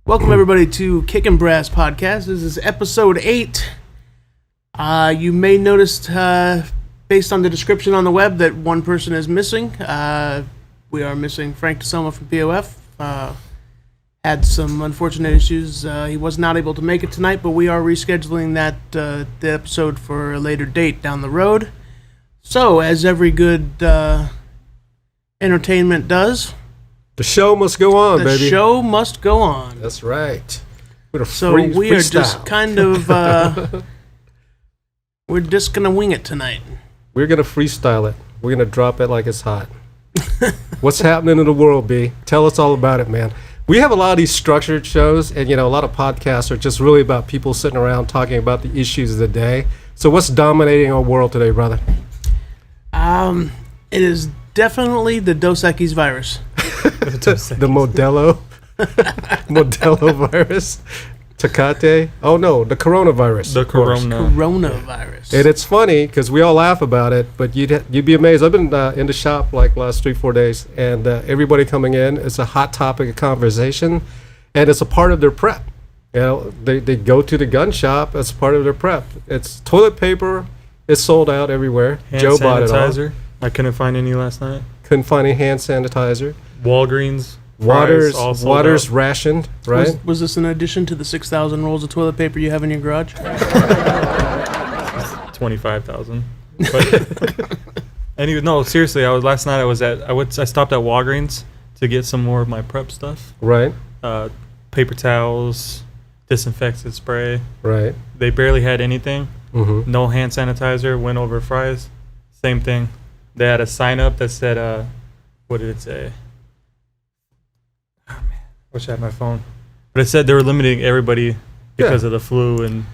Welcome, everybody, to Kickin Brass Podcast. This is episode 8. You may notice, based on the description on the web, that one person is missing. We are missing Frank DeSelma from POF. Had some unfortunate issues. He was not able to make it tonight, but we are rescheduling the episode for a later date down the road. So, as every good entertainment does, the show must go on, baby. The show must go on. That's right. So we are just kind of, we're just going to wing it tonight. We're going to freestyle it. We're going to drop it like it's hot. What's happening in the world, B? Tell us all about it, man. We have a lot of these structured shows, and, a lot of podcasts are just really about people sitting around talking about the issues of the day. So what's dominating our world today, brother? It is definitely the Dos Equis virus. The Modelo virus. Tecate. Oh no, the coronavirus. The coronavirus. And it's funny because we all laugh about it, but you'd be amazed. I've been in the shop like last 3-4 days, and everybody coming in, it's a hot topic of conversation, and it's a part of their prep. They go to the gun shop as part of their prep. It's toilet paper. It's sold out everywhere. Joe bought it all. I couldn't find any last night. Couldn't find any hand sanitizer. Walgreens. Water's rationed, right? Was this in addition to the 6,000 rolls of toilet paper you have in your garage? 25,000. But anyway, no, seriously. Last night. I stopped at Walgreens to get some more of my prep stuff. Right. Paper towels, disinfectant spray. Right. They barely had anything. Mm-hmm. No hand sanitizer. Went over fries. Same thing. They had a sign up that said, what did it say? Oh, man. Wish I had my phone. But it said they were limiting everybody because of the flu. And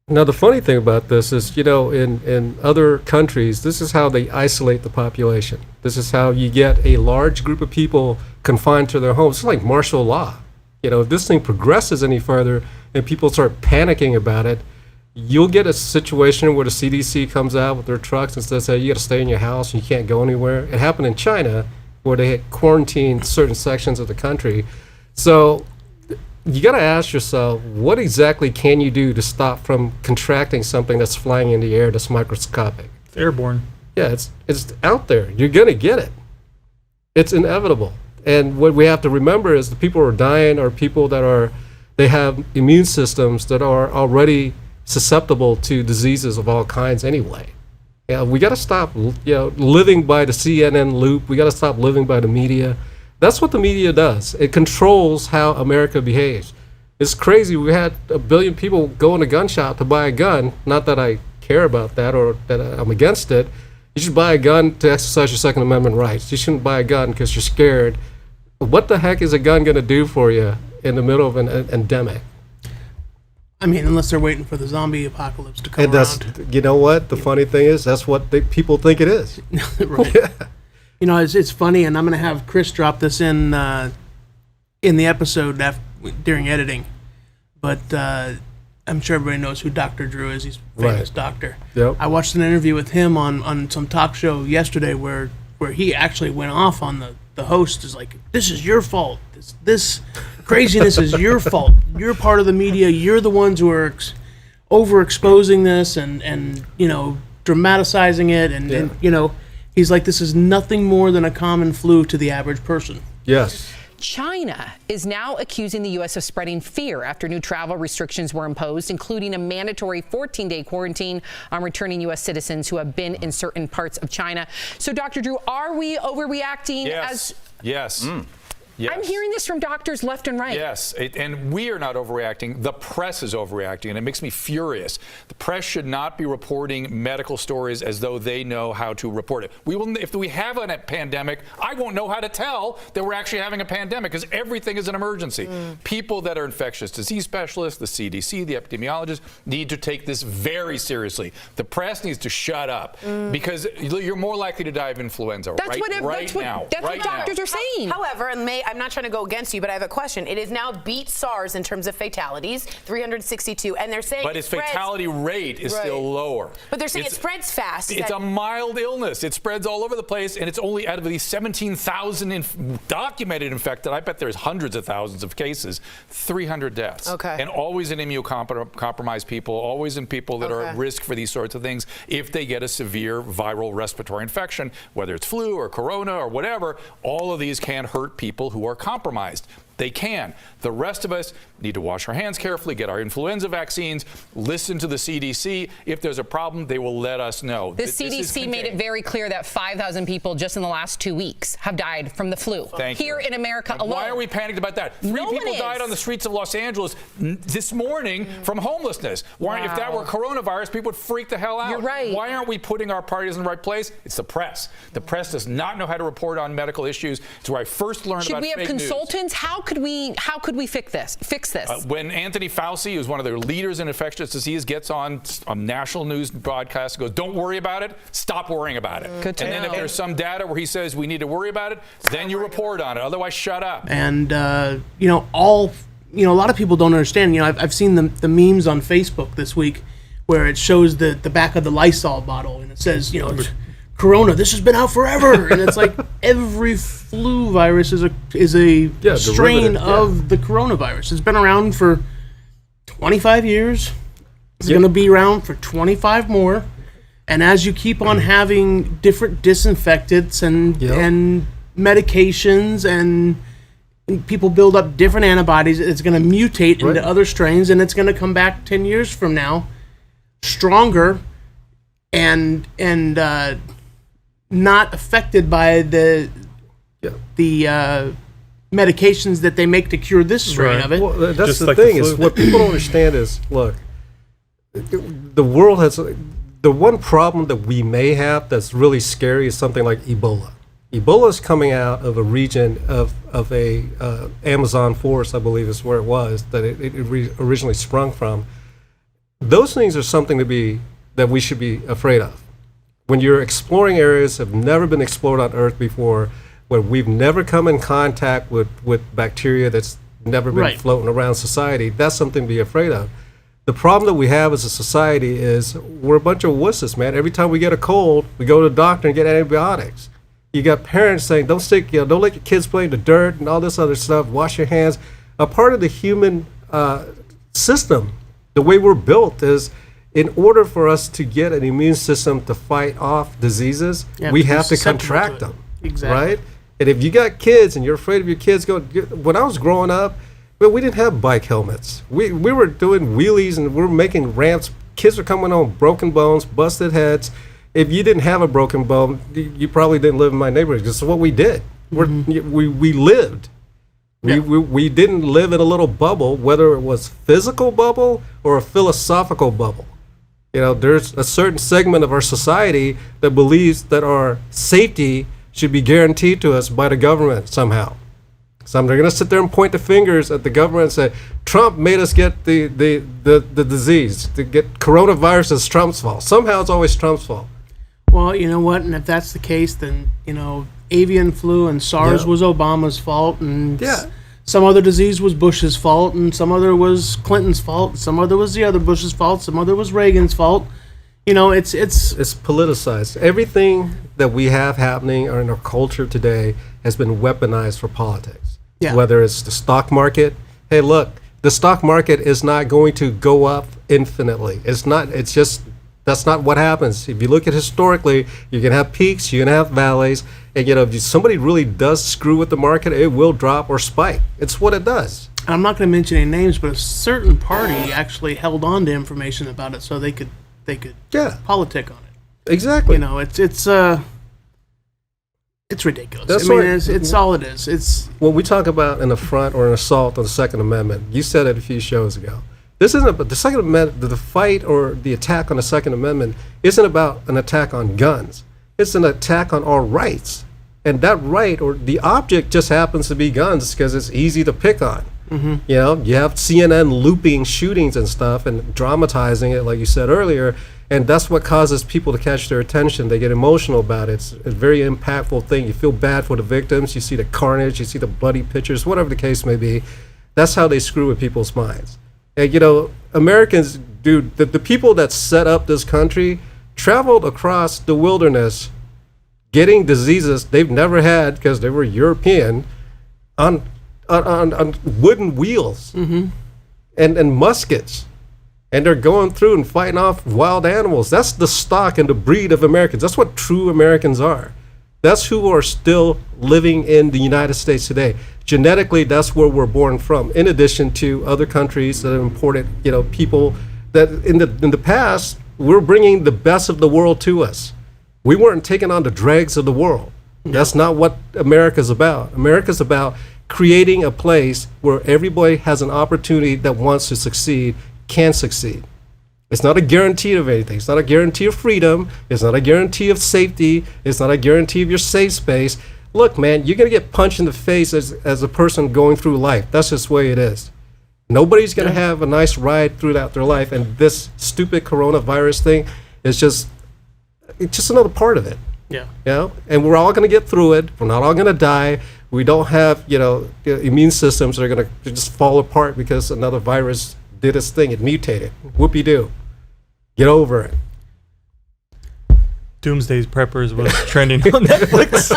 now, the funny thing about this is, in other countries, this is how they isolate the population. This is how you get a large group of people confined to their homes. It's like martial law. If this thing progresses any further and people start panicking about it, you'll get a situation where the CDC comes out with their trucks and says, hey, you got to stay in your house and you can't go anywhere. It happened in China where they had quarantined certain sections of the country. So you got to ask yourself, what exactly can you do to stop from contracting something that's flying in the air that's microscopic? It's airborne. Yeah, it's out there. You're going to get it. It's inevitable. And what we have to remember is the people who are dying are people they have immune systems that are already susceptible to diseases of all kinds anyway. We got to stop living by the CNN loop. We got to stop living by the media. That's what the media does. It controls how America behaves. It's crazy. We had 1 billion people go in a gun shop to buy a gun. Not that I care about that or that I'm against it. You should buy a gun to exercise your Second Amendment rights. You shouldn't buy a gun because you're scared. What the heck is a gun going to do for you in the middle of an endemic? I mean, unless they're waiting for the zombie apocalypse to come around. You know what? The funny thing is, that's what people think it is. Right. Yeah. It's funny, and I'm going to have Chris drop this in the episode during editing. But I'm sure everybody knows who Dr. Drew is. He's a famous doctor. Yep. I watched an interview with him on some talk show yesterday where he actually went off on the host. Is like, this is your fault. This craziness is your fault. You're part of the media. You're the ones who are overexposing this and dramatizing it. And he's like, this is nothing more than a common flu to the average person. Yes. China is now accusing the U.S. of spreading fear after new travel restrictions were imposed, including a mandatory 14-day quarantine on returning U.S. citizens who have been in certain parts of China. So, Dr. Drew, are we overreacting? Yes. Yes. Yes. I'm hearing this from doctors left and right. Yes, and we are not overreacting. The press is overreacting, and it makes me furious. The press should not be reporting medical stories as though they know how to report it. If we have a pandemic, I won't know how to tell that we're actually having a pandemic because everything is an emergency. People that are infectious disease specialists, the CDC, the epidemiologists, need to take this very seriously. The press needs to shut up because you're more likely to die of influenza right now. That's what doctors are saying. However, and I'm not trying to go against you, but I have a question. It is now beat SARS in terms of fatalities, 362, and they're saying. But its fatality rate is still lower. But they're saying it spreads fast. It's a mild illness. It spreads all over the place, and it's only out of these 17,000 documented infected. I bet there's hundreds of thousands of cases, 300 deaths. Okay. And always in immunocompromised people, always in people that are at risk for these sorts of things if they get a severe viral respiratory infection, whether it's flu or corona or whatever. All of these can hurt people who are compromised. They can. The rest of us need to wash our hands carefully, get our influenza vaccines, listen to the CDC. If there's a problem, they will let us know. The CDC made it very clear that 5,000 people just in the last 2 weeks have died from the flu here in America alone. Why are we panicked about that? Three people died on the streets of Los Angeles this morning from homelessness. Why, if that were coronavirus, people would freak the hell out. You're right. Why aren't we putting our priorities in the right place? It's the press. The press does not know how to report on medical issues. It's where I first learned about fake news. Should we have consultants? How could we fix this? When Anthony Fauci, who's one of their leaders in infectious disease, gets on a national news broadcast and goes, "Don't worry about it. Stop worrying about it." Good to and then if there's some data where he says we need to worry about it, then you report on it. Otherwise, shut up. And a lot of people don't understand. I've seen the memes on Facebook this week where it shows the back of the Lysol bottle and it says, Corona, this has been out forever, and it's like every flu virus is a strain of the coronavirus. It's been around for 25 years. It's going to be around for 25 more. And as you keep on having different disinfectants and medications and people build up different antibodies, it's going to mutate into other strains, and it's going to come back 10 years from now stronger and not affected by the medications that they make to cure this strain of it. Well, that's Just the like thing the is flu. what people don't understand is, look, the world has the one problem that we may have that's really scary is something like Ebola. Ebola is coming out of a region of a Amazon forest, I believe is where it was, that it originally sprung from. Those things are something that we should be afraid of. When you're exploring areas that have never been explored on Earth before, where we've never come in contact with bacteria that's never been floating around society, that's something to be afraid of. The problem that we have as a society is we're a bunch of wusses, man. Every time we get a cold, we go to the doctor and get antibiotics. You got parents saying, don't let your kids play in the dirt and all this other stuff. Wash your hands. A part of the human system, the way we're built is, in order for us to get an immune system to fight off diseases, we have to contract them. Exactly. Right? And if you got kids and you're afraid of your kids going, when I was growing up, we didn't have bike helmets. We were doing wheelies and we were making ramps. Kids were coming on broken bones, busted heads. If you didn't have a broken bone, you probably didn't live in my neighborhood. This is what we did. We lived. We didn't live in a little bubble, whether it was physical bubble or a philosophical bubble. There's a certain segment of our society that believes that our safety should be guaranteed to us by the government somehow. So they're going to sit there and point the fingers at the government and say, Trump made us get the disease. To get coronavirus is Trump's fault. Somehow it's always Trump's fault. Well, you know what? And if that's the case, then, avian flu and SARS was Obama's fault, and some other disease was Bush's fault, and some other was Clinton's fault, some other was the other Bush's fault, some other was Reagan's fault. It's politicized. Everything that we have happening in our culture today has been weaponized for politics. Yeah. Whether it's the stock market. Hey, look, the stock market is not going to go up infinitely. It's not. It's just that's not what happens. If you look at historically, you're gonna have peaks, you're gonna have valleys, and if somebody really does screw with the market, it will drop or spike. It's what it does. I'm not going to mention any names, but a certain party actually held on to information about it so they could politic on it. Exactly. It's ridiculous. It's all it is. It's when we talk about an affront or an assault on the Second Amendment. You said it a few shows ago. This isn't about the Second Amendment. The fight or the attack on the Second Amendment isn't about an attack on guns. It's an attack on our rights, and that right or the object just happens to be guns because it's easy to pick on. Mm-hmm. You have CNN looping shootings and stuff and dramatizing it, like you said earlier, And that's what causes people to catch their attention. They get emotional about it. It's a very impactful thing. You feel bad for the victims. You see the carnage. You see the bloody pictures, whatever the case may be. That's how they screw with people's minds. And, Americans, dude, the people that set up this country traveled across the wilderness getting diseases they've never had because they were European on wooden wheels and muskets. And they're going through and fighting off wild animals. That's the stock and the breed of Americans. That's what true Americans are. That's who are still living in the United States today. Genetically, that's where we're born from. In addition to other countries that have imported, people that in the past we're bringing the best of the world to us. We weren't taking on the dregs of the world. That's not what America's about. America's about creating a place where everybody has an opportunity that wants to succeed. Can succeed. It's not a guarantee of anything. It's not a guarantee of freedom. It's not a guarantee of safety. It's not a guarantee of your safe space. Look, man, you're going to get punched in the face as a person going through life. That's just the way it is. Nobody's going to have a nice ride throughout their life, and this stupid coronavirus thing is just another part of it. Yeah. And we're all going to get through it. We're not all going to die. We don't have, immune systems that are going to just fall apart because another virus did its thing. It mutated. Whoopie-doo. Get over it. Doomsday Preppers was trending on Netflix.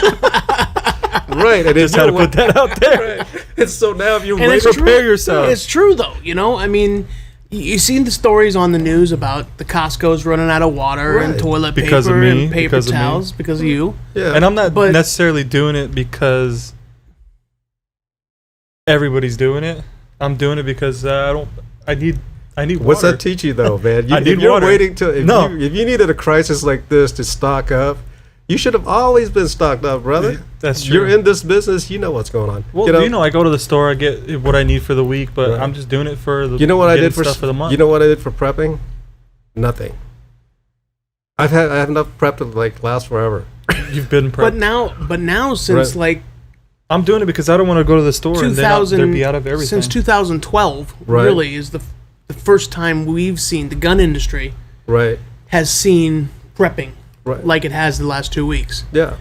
Right. And Just had to put that out there. Right. And so now if you Prepare yourself. It's true, though. I mean, you've seen the stories on the news about the Costco's running out of water and toilet Because of paper me, and paper because of me. towels because of you. Yeah. And I'm not But- necessarily doing it because everybody's doing it. I'm doing it because I need What's water. that teach you, though, man? I need if you're water. waiting to, if No. you needed a crisis like this to stock up, you should have always been stocked up, brother. That's true. You're in this business. You know what's going on. Well, I go to the store, I get what I need for the week, but Right. I'm just doing it for the. You know what I getting did for stuff for the month. You know what I did for prepping? Nothing. I have enough prep to last forever. You've been prepped. But now since Right. I'm doing it because I don't want to go to the store and then be out of everything. since 2012, Right. really is the first time we've seen the gun industry Right. has seen prepping Right. like it has the last 2 weeks. Yeah.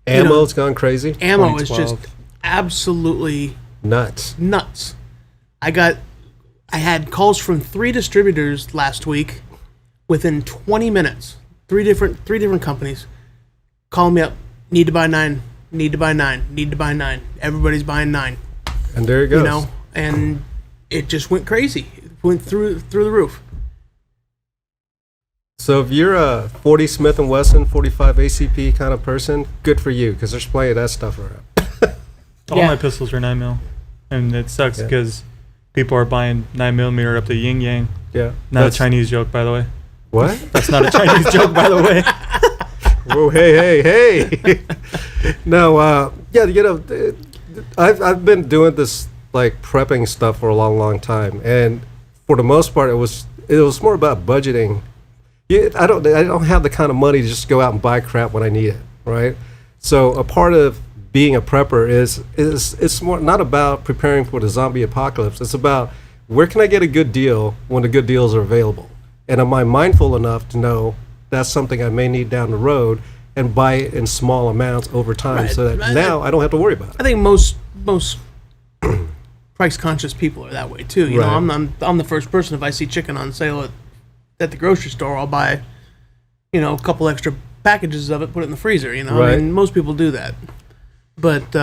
Ammo's gone crazy. Ammo is 2012. just absolutely Nuts. nuts. I had calls from 3 distributors last week within 20 minutes. Three different companies calling me up. Need to buy 9. Need to buy 9. Need to buy 9. Everybody's buying 9. And there it goes. And it just went crazy. It went through the roof. So if you're a 40 Smith & Wesson, 45 ACP kind of person, good for you, because there's plenty of that stuff around. All Yeah. my pistols are 9mm, and it sucks Yeah. because people are buying 9mm up to yin yang. Yeah. Not That's- a Chinese joke, by the way. What? That's not a Chinese joke, by the way. Whoa, hey. No, I've been doing this prepping stuff for a long time, and for the most part, it was more about budgeting. I don't have the kind of money to just go out and buy crap when I need it, right? So a part of being a prepper is it's more not about preparing for the zombie apocalypse. It's about where can I get a good deal when the good deals are available, and am I mindful enough to know that's something I may need down the road and buy it in small amounts over time, Right. so that now I don't have to worry about it. I think most price conscious people are that way too. You Right. know, I'm the first person, if I see chicken on sale at the grocery store, I'll buy, a couple extra packages of it, put it in the freezer. I Right. mean, most people do that. But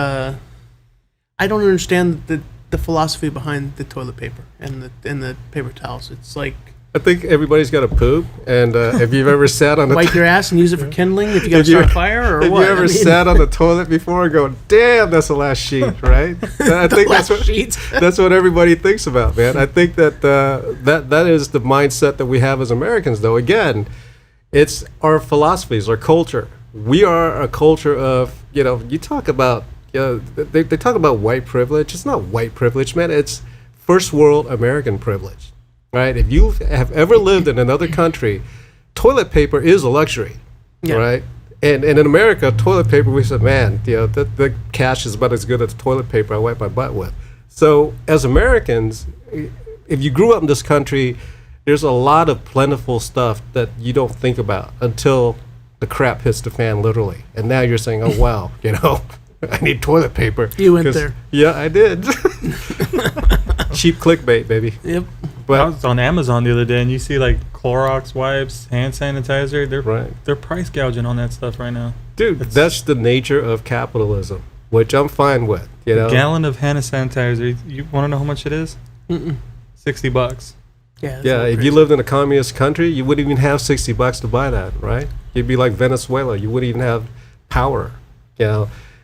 I don't understand the philosophy behind the toilet paper and the paper towels. It's like I think everybody's got to poop, and if you've ever sat on the wipe your ass and use it for kindling if you got to If you- start a fire, or Have what? you ever sat on the toilet before and go, "Damn, that's the last sheet," right? I think that's what sheet. that's what everybody thinks about, man. I think that that is the mindset that we have as Americans. Though again, it's our philosophies, our culture. We are a culture of You talk about they talk about white privilege. It's not white privilege, man. It's first world American privilege, right? If you have ever lived in another country, toilet paper is a luxury. Yeah. Right? And in America, toilet paper, we said, man, the cash is about as good as the toilet paper I wipe my butt with. So as Americans, if you grew up in this country, there's a lot of plentiful stuff that you don't think about until the crap hits the fan, literally. And now you're saying, oh, wow, I need toilet paper. You went there. Yeah, I did. Cheap clickbait, baby. Yep. But I was on Amazon the other day, and you see like Clorox wipes, hand sanitizer. They're price gouging on that stuff right now. dude, that's the nature of capitalism, which I'm fine with. A gallon of hand sanitizer. You want to know how much it is? $60. Yeah. Yeah, if you lived in a communist country, you wouldn't even have $60 to buy that, right? You'd be like Venezuela. You wouldn't even have power,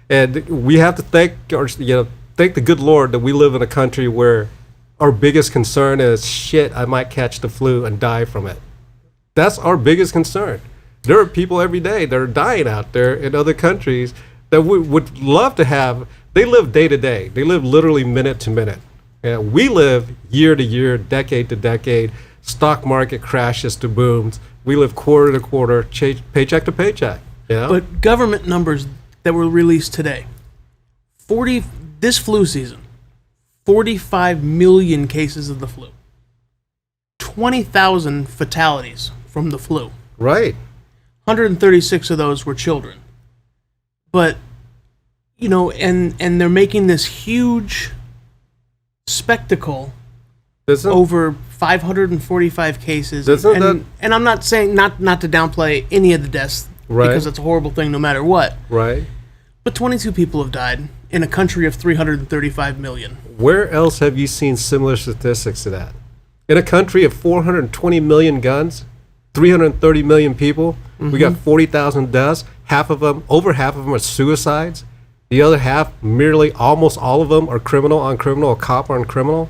And we have to thank the good Lord that we live in a country where our biggest concern is, shit, I might catch the flu and die from it. That's our biggest concern. There are people every day that are dying out there in other countries that we would love to have. They live day to day. They live literally minute to minute. We live year to year, decade to decade. Stock market crashes to booms. We live quarter to quarter, paycheck to paycheck. But government numbers that were released today, this flu season, 45 million cases of the flu, 20,000 fatalities from the flu. Right. 136 of those were children. But, and they're making this huge spectacle over 545 cases. And I'm not saying not to downplay any of the deaths, because it's a horrible thing no matter what. Right. But 22 people have died in a country of 335 million. Where else have you seen similar statistics to that? In a country of 420 million guns, 330 million people, we got 40,000 deaths. Over half of them are suicides. The other half, almost all of them are criminal on criminal, or cop on criminal.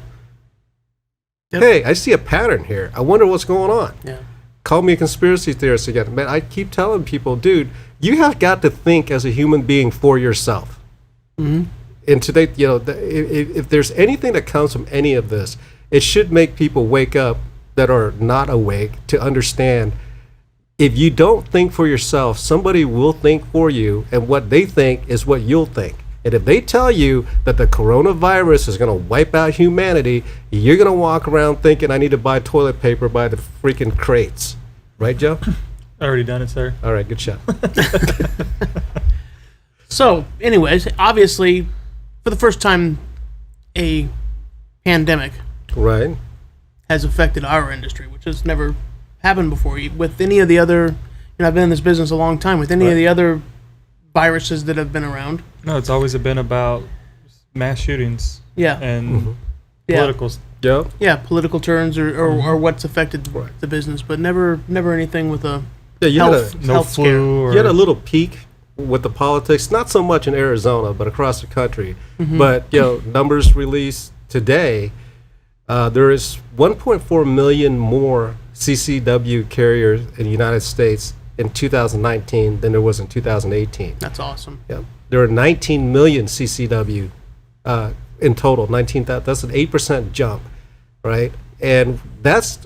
Yep. Hey, I see a pattern here. I wonder what's going on. Yeah. Call me a conspiracy theorist again. Man, I keep telling people, dude, you have got to think as a human being for yourself. Mm-hmm. And today, if there's anything that comes from any of this, it should make people wake up that are not awake to understand, if you don't think for yourself, somebody will think for you, and what they think is what you'll think. And if they tell you that the coronavirus is going to wipe out humanity, you're going to walk around thinking, I need to buy toilet paper by the freaking crates. Right, Joe? I already done it, sir. All right, good shot. So, anyways, obviously, for the first time, a pandemic has affected our industry, which has never happened before. With any of the other, I've been in this business a long time, with any of the other viruses that have been around. No, it's always been about mass shootings. Yeah. And political. Yeah, political turns or what's affected the business, but never anything with a no flu. You had a little peak with the politics, not so much in Arizona, but across the country. Mm-hmm. But numbers released today, there is 1.4 million more CCW carriers in the United States in 2019 than there was in 2018. That's awesome. Yeah, there are 19 million CCW in total. That's an 8% jump, right? And that's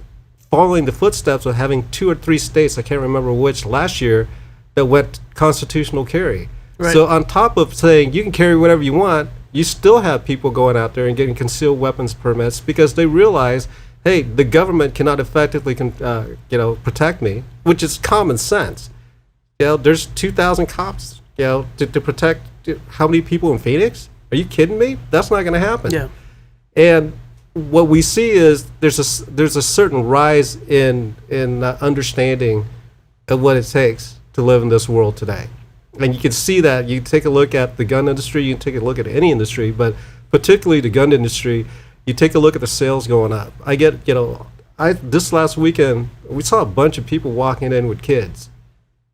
following the footsteps of having 2 or 3 states, I can't remember which, last year, that went constitutional carry. Right. So on top of saying you can carry whatever you want, you still have people going out there and getting concealed weapons permits because they realize, hey, the government cannot effectively protect me, which is common sense. There's 2,000 cops, to protect how many people in Phoenix? Are you kidding me? That's not going to happen. Yeah. And what we see is there's a certain rise in understanding of what it takes to live in this world today. And you can see that. You take a look at the gun industry, you take a look at any industry, but particularly the gun industry, you take a look at the sales going up. This last weekend, we saw a bunch of people walking in with kids.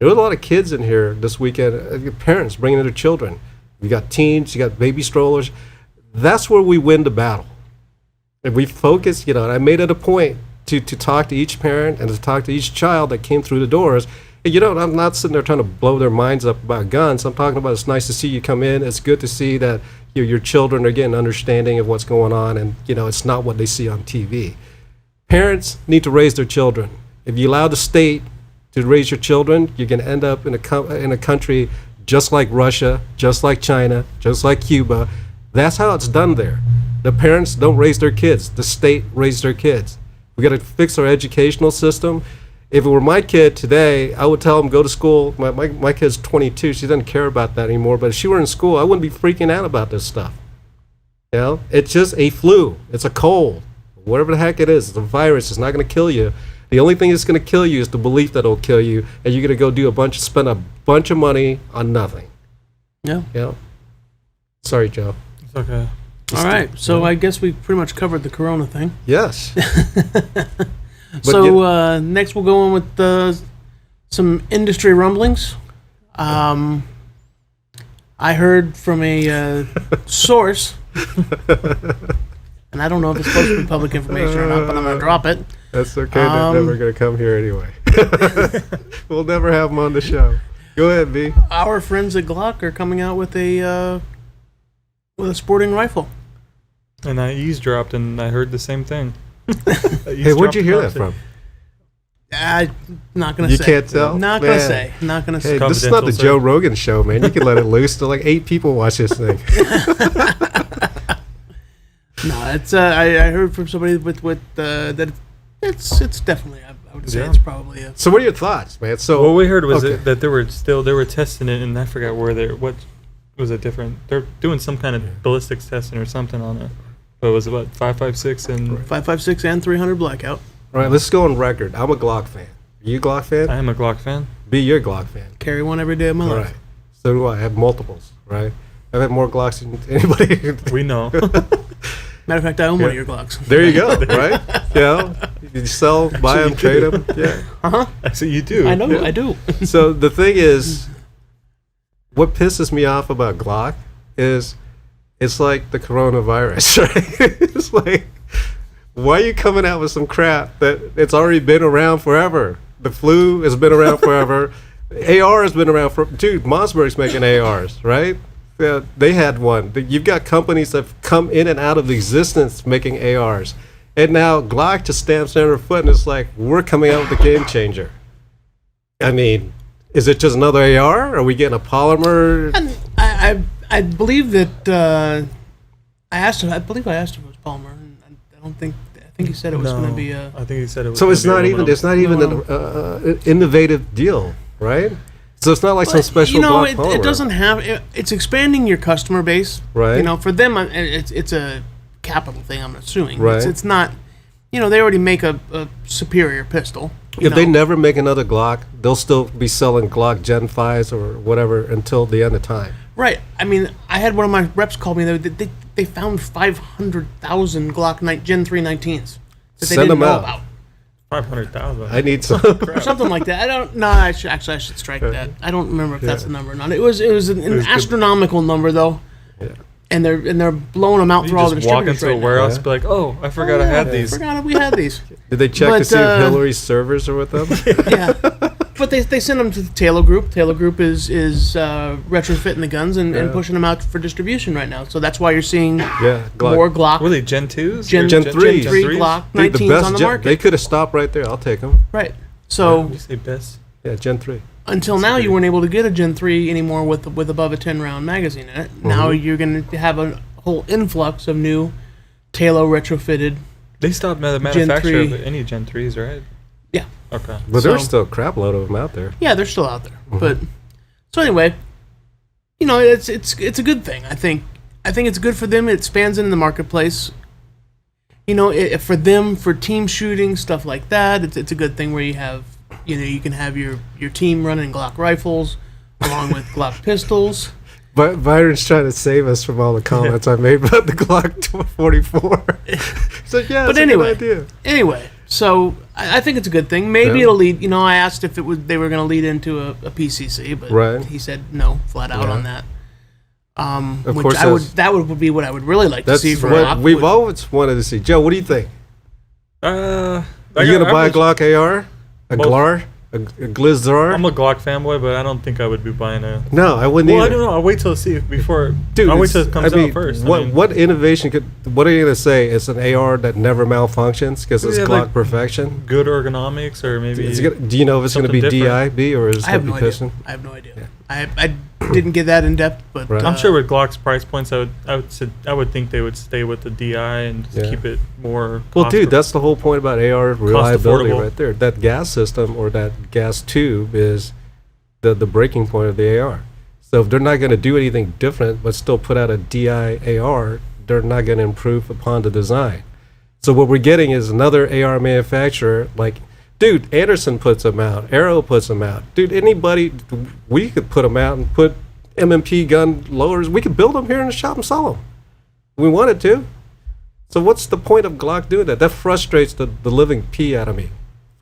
There were a lot of kids in here this weekend, parents bringing their children. You got teens, you got baby strollers. That's where we win the battle. If we focus, and I made it a point to talk to each parent and to talk to each child that came through the doors. And, I'm not sitting there trying to blow their minds up about guns. I'm talking about it's nice to see you come in. It's good to see that your children are getting understanding of what's going on, and it's not what they see on TV. Parents need to raise their children. If you allow the state to raise your children, you're going to end up in a country just like Russia, just like China, just like Cuba. That's how it's done there. The parents don't raise their kids. The state raised their kids. We got to fix our educational system. If it were my kid today, I would tell him go to school. My kid's 22. She doesn't care about that anymore. But if she were in school, I wouldn't be freaking out about this stuff. You know, it's just a flu. It's a cold. Whatever the heck it is, it's a virus. It's not going to kill you. The only thing that's going to kill you is the belief that it'll kill you, and you're going to go spend a bunch of money on nothing. Yeah. Yeah. Sorry, Joe. It's okay. All right. So I guess we pretty much covered the Corona thing. Yes. So next we'll go on with some industry rumblings. I heard from a source, and I don't know if it's supposed to be public information or not, but I'm going to drop it. That's okay. They're never going to come here anyway. We'll never have them on the show. Go ahead, B. Our friends at Glock are coming out with a sporting rifle. And I eavesdropped, and I heard the same thing. Hey, where'd you hear that from? I'm not going to say. You can't tell? Not going to say. Not going to Hey, say. this is not the Joe Rogan show, man. You can let it loose. There's like 8 people watch this thing. No, it's I heard from somebody with that it's definitely I would say Yeah. it's probably a. So what are your thoughts, man? So What we heard was okay. that they were testing it, and I forgot what was it different. They're doing some kind of ballistics testing or something on it. But it was about 5.56 and 5.56 and 300 blackout. All right, let's go on record. I'm a Glock fan. Are you a Glock fan? I am a Glock fan. B, you're a Glock fan. Carry one every day of my All life. right. So do I. I have multiples, right? I've had more Glocks than anybody. We know. Matter of fact, I own one of your Glocks. There you go, right? Yeah. You sell, buy them, trade them. Yeah. Actually, you do. I know, Yeah. I do. So the thing is, what pisses me off about Glock is it's like the coronavirus, right? It's like, why are you coming out with some crap that it's already been around forever? The flu has been around forever. AR has been around for, dude, Mossberg's making ARs, right? Yeah, they had one. You've got companies that have come in and out of existence making ARs. And now Glock just stamps on their foot and it's like, we're coming out with a game changer. I mean, is it just another AR? Are we getting a polymer? And I believe that I asked him. I believe I asked him if it was Palmer. And I don't think. I think he said it was going to be a. I think he said it was. So it's gonna not be even. aluminum. It's not even an innovative deal, right? So it's not like some But, special. you know, Glock polymer. it doesn't have. It's expanding your customer base, Right. You know, for them, it's a capital thing. I'm assuming, Right. It's not. You know, they already make a superior pistol. you If they know. never make another Glock, they'll still be selling Glock Gen 5s or whatever until the end of time. Right. I mean, I had one of my reps call me. They found 500,000 Glock Gen 3 19s that they Send didn't them know out. about. 500,000. I need some. Or something like that. I don't. No, I should strike that. I don't remember if that's the number or not. It was an astronomical number though. Yeah. And they're blowing them out You through all the just walk distributors into a right now. warehouse Yeah. and be like, oh, I forgot I had these. Forgot we had these. Did they check to But, see if Hillary's servers are with them? Yeah. But they send them to the Taylor Group. Taylor Group is retrofitting the guns and pushing them out for distribution right now. So that's why you're seeing Yeah, Glock. more Glock. Were they Gen 2s? Gen, or Gen Gen 3s. 3 3s? Glock Dude, 19s on the Gen, market. they could have stopped right there. I'll take them. Right. So You say best? Yeah, Gen 3. until now, you weren't able to get a Gen 3 anymore with above a 10-round magazine in it. Now you're going to have a whole influx of new Taylor retrofitted. They stopped the manufacture 3. of any Gen 3s, right? Yeah. Okay. But there's So- still a crap load of them out there. Yeah, they're still out there. But so anyway, you know, it's a good thing. I think it's good for them. It expands into the marketplace. You know, for them, for team shooting, stuff like that, it's a good thing where you have, you know, you can have your team running Glock rifles along with Glock pistols. But Byron's trying to save us from all the comments I made about the Glock 44. So yeah, But it's anyway, a good idea. Anyway, so I think it's a good thing. Maybe Yeah. it'll lead. You know, I asked if they were going to lead into a PCC, but Right. he said no, flat out Yeah. on that. Of Which course, that would be what I would really like to That's see for what Glock. we've always wanted to see. Joe, what do you think? I Are you got- gonna buy a I'm Glock AR, a Both. Glar, a Glizzar? I'm a Glock fanboy, but I don't think I would be buying a. No, I wouldn't Well, I either. don't know. I'll wait till see if before. Dude, I'll wait it's- till it comes I mean, out first. What I mean, what innovation could? What are you gonna say? It's an AR that never malfunctions because it's Yeah, Glock like perfection. good ergonomics, or maybe. Do you know if it's gonna be something different. DIB or is it I have gonna no be idea. piston? I have no idea. I didn't get that in depth, but Right. I'm sure with Glock's price points, I would think they would stay with the DI and just keep it more. Well, dude, that's the whole point about AR reliability affordable. right there. That gas system or that gas tube is the breaking point of the AR. So if they're not going to do anything different but still put out a DI AR, they're not going to improve upon the design. So what we're getting is another AR manufacturer like, dude, Anderson puts them out, Arrow puts them out. Dude, anybody, we could put them out and put MMP gun lowers. We could build them here in the shop and sell them. We wanted to. So what's the point of Glock doing that? That frustrates the living pee out of me,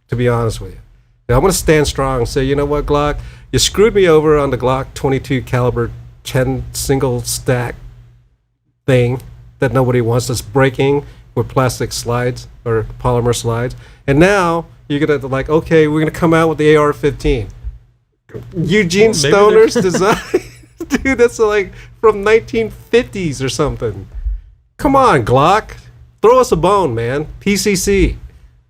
to be honest with you. Now, I'm going to stand strong and say, you know what, Glock? You screwed me over on the Glock 22 caliber 10 single stack thing that nobody wants that's breaking with plastic slides or polymer slides. And now you're going to like, okay, we're going to come out with the AR-15. Eugene Stoner's design. Dude, that's like from 1950s or something. Come on, Glock. Throw us a bone, man. PCC.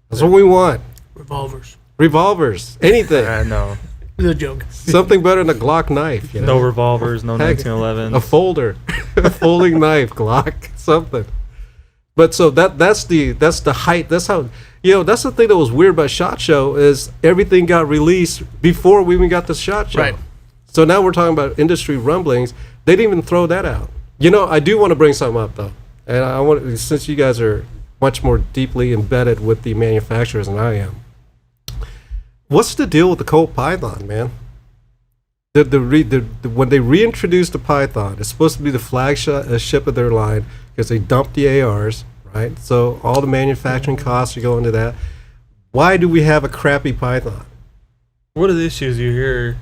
That's what we want. Revolvers. Anything. I know. The joke. Something better than a Glock knife. You know? No revolvers, no Heck, 1911. A folder. A folding knife, Glock. Something. But so that's the height. That's how, that's the thing that was weird about SHOT Show is everything got released before we even got the SHOT Show. Right. So now we're talking about industry rumblings. They didn't even throw that out. I do want to bring something up though. And I want, since you guys are much more deeply embedded with the manufacturers than I am, what's the deal with the Colt Python, man? When they reintroduced the Python, it's supposed to be the flagship of their line because they dumped the ARs, right? So all the manufacturing costs are going to that. Why do we have a crappy Python? What are the issues you hear?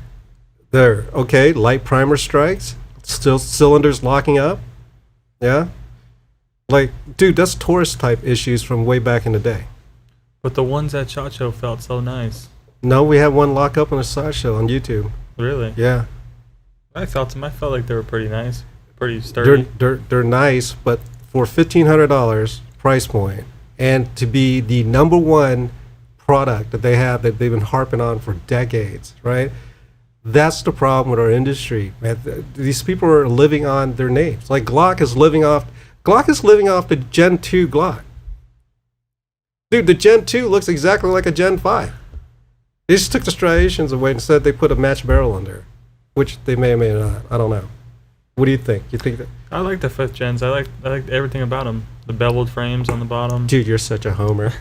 There, okay, light primer strikes, still cylinders locking up, yeah? Like, dude, that's Taurus type issues from way back in the day. But the ones at SHOT Show felt so nice. No, we had one lock up on a SHOT Show on YouTube. Really? Yeah. I felt like they were pretty nice, pretty sturdy. They're nice, but for $1,500 price point, and to be the number one product that they have that they've been harping on for decades, right? That's the problem with our industry, man. These people are living on their names. Like Glock is living off the Gen 2 Glock. Dude, the Gen 2 looks exactly like a Gen 5. They just took the striations away and said they put a match barrel on there, which they may or may not. I don't know. What do you think? You think that? I like the 5th gens. I like everything about them. The beveled frames on the bottom. Dude, you're such a homer.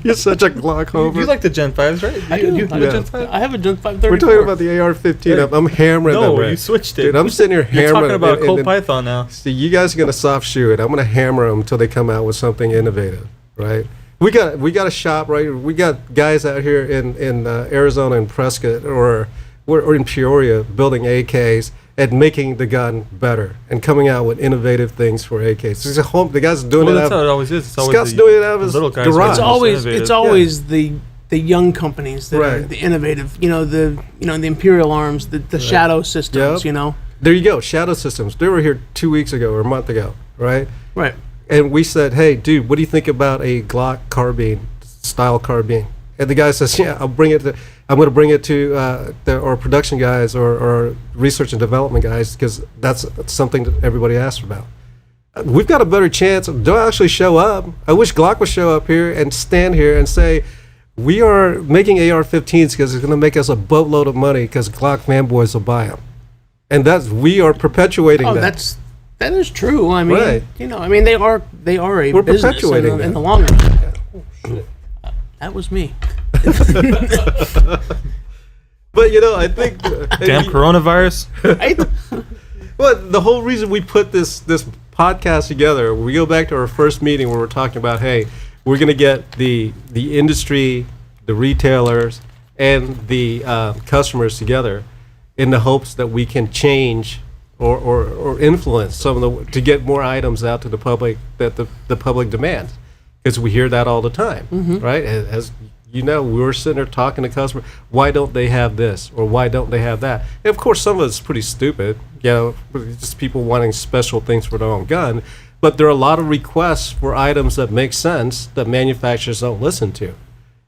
You're such a Glock homer. You like the Gen 5s, right? I do. You have a Gen 5? I have a Gen 534. We're talking about the AR-15. I'm hammering them. No, Right? you switched it. Dude, I'm sitting here hammering. You're talking about and Colt Python now. See, you guys are gonna soft shoe it. I'm gonna hammer them until they come out with something innovative, right? We got a shop, right? We got guys out here in Arizona and Prescott or in Peoria building AKs and making the gun better and coming out with innovative things for AKs. It's a home. The guys doing Well, it. that's how it always is. It's always Scott's the doing it out of his little guys. garage. It's always the young companies that are Right. the innovative. The Imperial Arms, the Shadow systems. Yep. There you go. Shadow Systems. They were here 2 weeks ago or a month ago, right? Right. And we said, hey, dude, what do you think about a Glock carbine, style carbine? And the guy says, yeah, I'm going to bring it to our production guys or research and development guys because that's something that everybody asks about. We've got a better chance. Don't actually show up. I wish Glock would show up here and stand here and say, we are making AR-15s because it's going to make us a boatload of money because Glock fanboys will buy them. And we are perpetuating that. That is true. I mean, Right. they are a We're business perpetuating in that. the long run. Oh, shit. That was me. But, I think... Damn coronavirus. Well, the whole reason we put this podcast together, we go back to our first meeting where we're talking about, hey, we're going to get the industry, the retailers, and the customers together in the hopes that we can change or influence some of to get more items out to the public that the public demands, because we hear that all the time, right? As we were sitting there talking to customers, why don't they have this or why don't they have that? And of course, some of it's pretty stupid, just people wanting special things for their own gun. But there are a lot of requests for items that make sense that manufacturers don't listen to.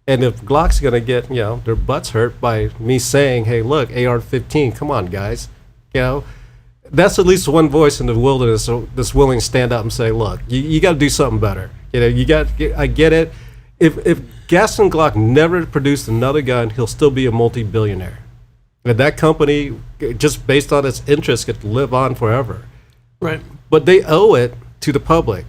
And if Glock's going to get, their butts hurt by me saying, hey, look, AR-15, come on, guys. That's at least one voice in the wilderness that's willing to stand up and say, look, you got to do something better. I get it. If Gaston Glock never produced another gun, he'll still be a multi-billionaire. And that company, just based on its interest, could live on forever. Right. But they owe it to the public,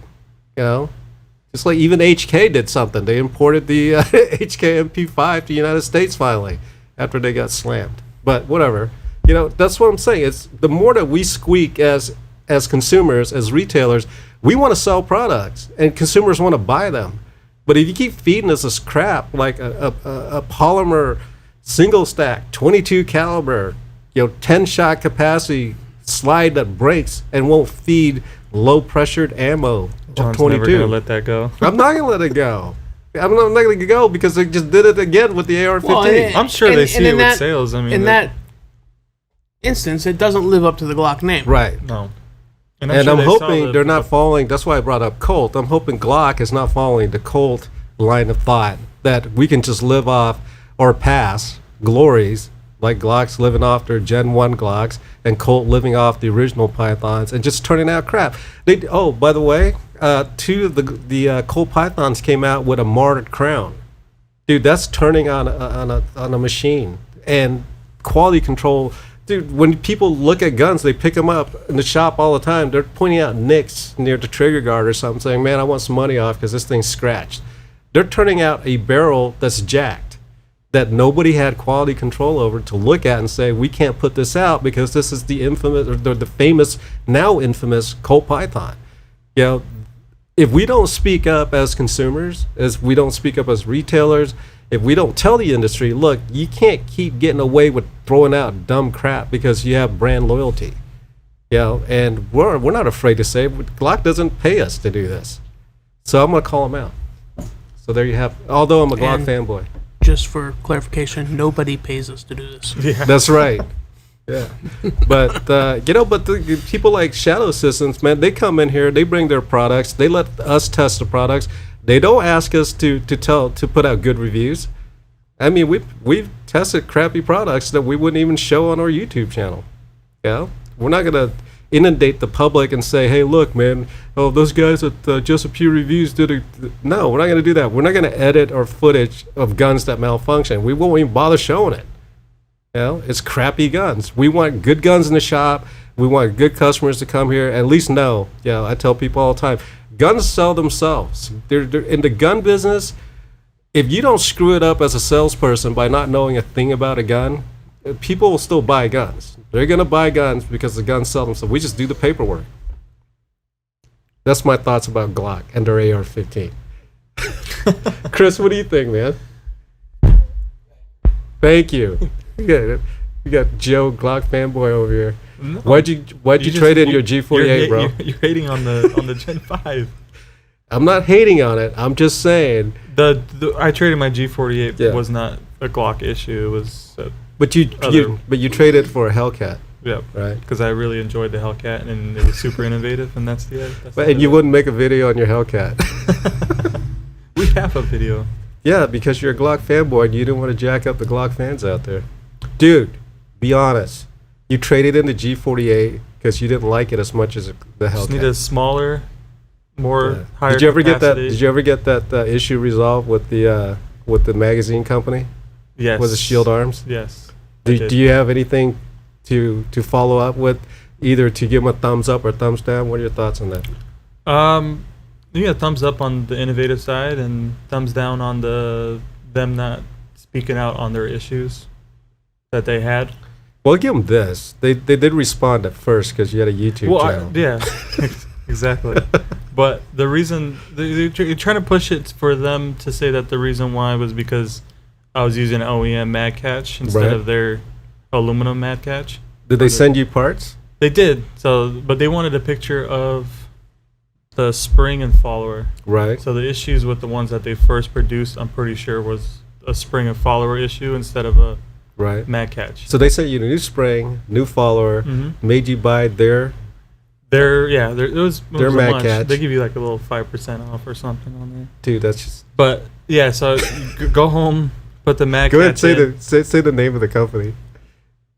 Just like even HK did something. They imported the HK MP5 to the United States finally after they got slammed. But whatever. That's what I'm saying. It's the more that we squeak as consumers, as retailers, we want to sell products and consumers want to buy them. But if you keep feeding us this crap like a polymer single stack, 22 caliber, 10 shot capacity slide that breaks and won't feed low pressured ammo. John's 22. never gonna let that go. I'm not gonna let it go. I'm not gonna go because they just did it again with the AR-15. Well, I'm sure they see it with sales. I mean, in that instance, it doesn't live up to the Glock name. Right. no. And I'm hoping they're not following. That's why I brought up Colt. I'm hoping Glock is not following the Colt line of thought that we can just live off or pass glories like Glock's living off their Gen 1 Glocks and Colt living off the original Pythons and just turning out crap. By the way, two of the Colt Pythons came out with a martyred crown. Dude, that's turning on a machine. And quality control. Dude, when people look at guns, they pick them up in the shop all the time. They're pointing out nicks near the trigger guard or something, saying, man, I want some money off because this thing's scratched. They're turning out a barrel that's jacked, that nobody had quality control over to look at and say, we can't put this out because this is the infamous, or the famous, now infamous Colt Python. If we don't speak up as consumers, as we don't speak up as retailers, if we don't tell the industry, look, you can't keep getting away with throwing out dumb crap because you have brand loyalty. And we're not afraid to say, Glock doesn't pay us to do this. So I'm going to call them out. So there you have, although I'm a Glock fanboy. Just for clarification, nobody pays us to do this. Yeah. That's right. Yeah. But, the people like Shadow Systems, man, they come in here, they bring their products, they let us test the products. They don't ask us to put out good reviews. I mean, we've tested crappy products that we wouldn't even show on our YouTube channel. We're not gonna inundate the public and say, hey, look, man, those guys at Just a Few Reviews did it. No, we're not gonna do that. We're not gonna edit our footage of guns that malfunction. We won't even bother showing it. It's crappy guns. We want good guns in the shop. We want good customers to come here. At least know. I tell people all the time, guns sell themselves. They're in the gun business. If you don't screw it up as a salesperson by not knowing a thing about a gun, people will still buy guns. They're going to buy guns because the guns sell themselves. We just do the paperwork. That's my thoughts about Glock and their AR-15. Chris, what do you think, man? Thank you. You got Joe Glock fanboy over here. No. Why'd you trade in your G48, bro? You're hating on the Gen 5. I'm not hating on it. I'm just saying. I traded my G48. Yeah. Was not a Glock issue. It was. But you traded for a Hellcat. Yeah. Right. Because I really enjoyed the Hellcat and it was super innovative, and that's the. And you wouldn't make a video on your Hellcat. We have a video. Yeah, because you're a Glock fanboy and you didn't want to jack up the Glock fans out there. Dude, be honest. You traded in the G48 because you didn't like it as much as the Hellcat. Just need a smaller, more higher. Did you ever capacity. Did you ever get that issue resolved with the magazine company? Yes. Was it Shield Arms? Yes. Do you have anything to follow up with, either to give them a thumbs up or thumbs down? What are your thoughts on that? Thumbs up on the innovative side and thumbs down on them not speaking out on their issues that they had. Well, give them this. They did respond at first because you had a YouTube channel. Yeah, exactly. But the reason they're trying to push it for them to say that the reason why was because I was using OEM Mad Catch instead of their aluminum Mad Catch. Did they send you parts? They did. But they wanted a picture of the spring and follower. Right. So the issues with the ones that they first produced, I'm pretty sure was a spring and follower issue instead of a Mad Catch. So they sent you a new spring, new follower, made you buy their It was They're a Mad bunch. Catch. They give you like a little 5% off or something on there. Dude, that's just. But yeah, so go home, put the Mad Go ahead Catch and in. say the name of the company.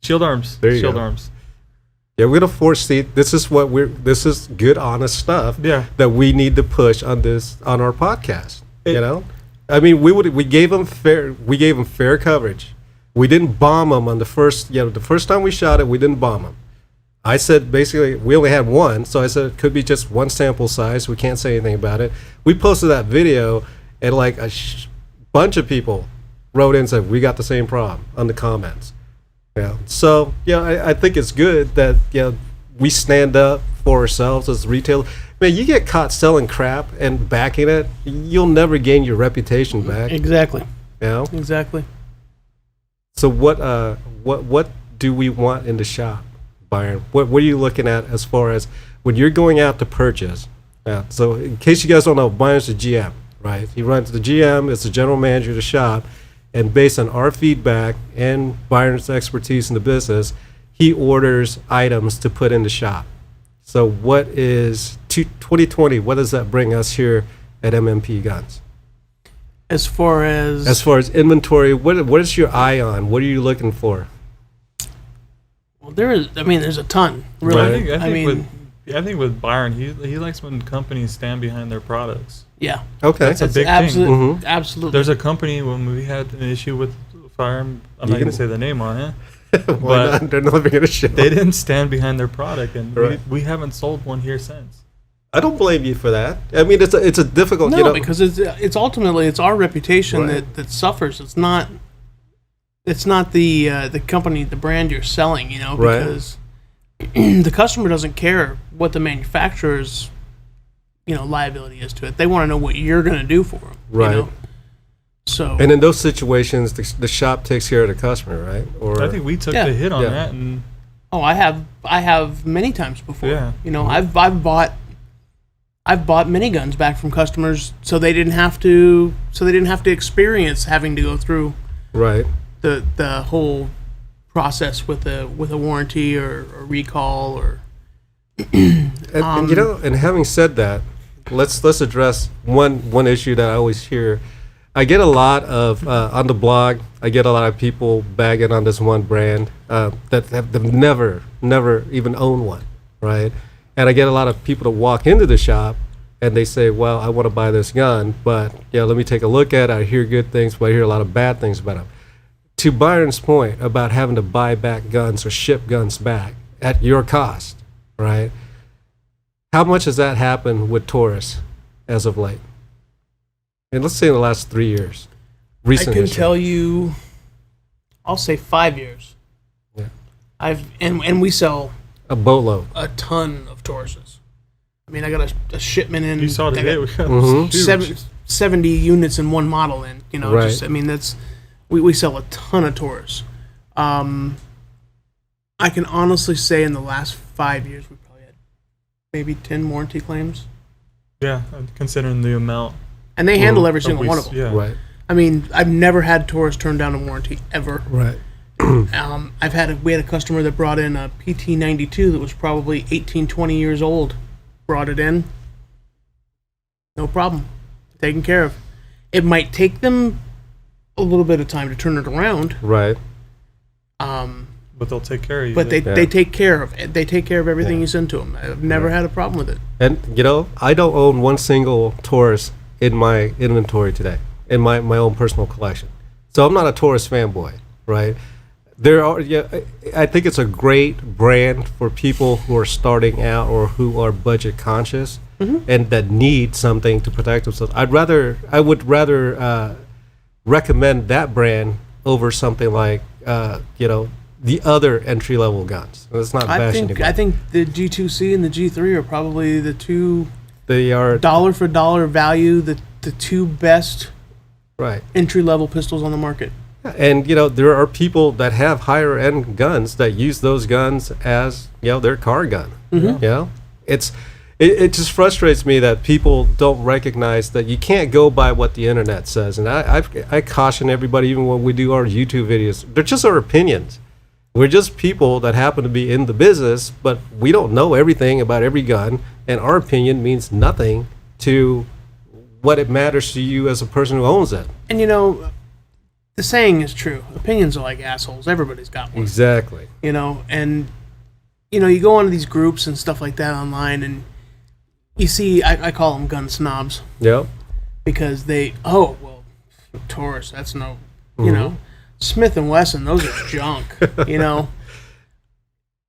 Shield Arms. There you Shield go. Arms. Yeah, we're gonna foresee. This is good, honest stuff. Yeah. That we need to push on our podcast. I mean, we gave them fair coverage. We didn't bomb them on the first time we shot it. We didn't bomb them. I said basically we only had one, so I said it could be just one sample size. We can't say anything about it. We posted that video, and like a bunch of people wrote in and said we got the same problem on the comments. Yeah. So I think it's good that we stand up for ourselves as retailers. Man, you get caught selling crap and backing it, you'll never gain your reputation back. Exactly. You know? Exactly. So what do we want in the shop, Byron? What are you looking at as far as when you're going out to purchase? So in case you guys don't know, Byron's the GM, right? He runs the GM, is the general manager of the shop, and based on our feedback and Byron's expertise in the business, he orders items to put in the shop. So what is 2020? What does that bring us here at MMP Guns? As far as inventory, what is your eye on? What are you looking for? well, there's a ton. Really. Right. I think with Byron, he likes when companies stand behind their products. Yeah. Okay. That's a big thing. Mhm. Absolutely. There's a company when we had an issue with firearm. I'm You not going can- to say the name on it. Why But not? They're never going to show. they didn't stand behind their product, and Right. we haven't sold one here since. I don't blame you for that. I mean, it's a difficult. No, because it's ultimately it's our reputation Right. that suffers. It's not the company, the brand you're selling, Right. because the customer doesn't care what the manufacturer's liability is to it. They want to know what you're going to do for them. Right. So And in those situations, the shop takes care of the customer, right? Or I think we took Yeah. the hit on Yeah. that, and I have many times before. Yeah. I've bought miniguns back from customers so they didn't have to experience having to go through right. the whole process with a warranty or a recall or And having said that, let's address one issue that I always hear. I get a lot of on the blog. I get a lot of people bagging on this one brand that have never even owned one, right? And I get a lot of people to walk into the shop and they say, "Well, I want to buy this gun, but let me take a look at it. I hear good things, but I hear a lot of bad things about them." To Byron's point about having to buy back guns or ship guns back at your cost, right? How much has that happened with Taurus as of late? And let's say in the last 3 years. Recent I can history. tell you, I'll say 5 years. Yeah. And we sell A boatload. a ton of Tauruses. I mean, I got a shipment in. you saw I today. got We got Mhm. huge. 70 units in one model in. Right. That's we sell a ton of Taurus. I can honestly say in the last 5 years we probably had maybe 10 warranty claims, Yeah, considering the amount. and they handle every that single we one s- of them. Yeah. Right. I mean, I've never had Taurus turn down a warranty ever. Right. We had a customer that brought in a PT92 that was probably 18, 20 years old. Brought it in. No problem. Taken care of. It might take them a little bit of time to turn it around, Right. But they'll take care of you. but they Yeah. take care of it. They take care of everything Yeah. you send to them. I've never had a problem with it. And I don't own one single Taurus in my inventory today, in my own personal collection. So I'm not a Taurus fanboy, right? I think it's a great brand for people who are starting out or who are budget conscious and that need something to protect themselves. I would rather recommend that brand over something like the other entry level guns. It's not bashing anybody. I think the G2C and the G3 are probably the two They are dollar for dollar value, the two best right. entry level pistols on the market. And there are people that have higher end guns that use those guns as their car gun. It just frustrates me that people don't recognize that you can't go by what the internet says. And I caution everybody, even when we do our YouTube videos, they're just our opinions. We're just people that happen to be in the business, but we don't know everything about every gun, and our opinion means nothing to what it matters to you as a person who owns it. And you know, the saying is true. Opinions are like assholes. Everybody's got one. Exactly. You know, and you know, you go onto these groups and stuff like that online, and you see, I call them gun snobs. Yep. Because Taurus, that's no, you know, Smith and Wesson, those are junk. You know,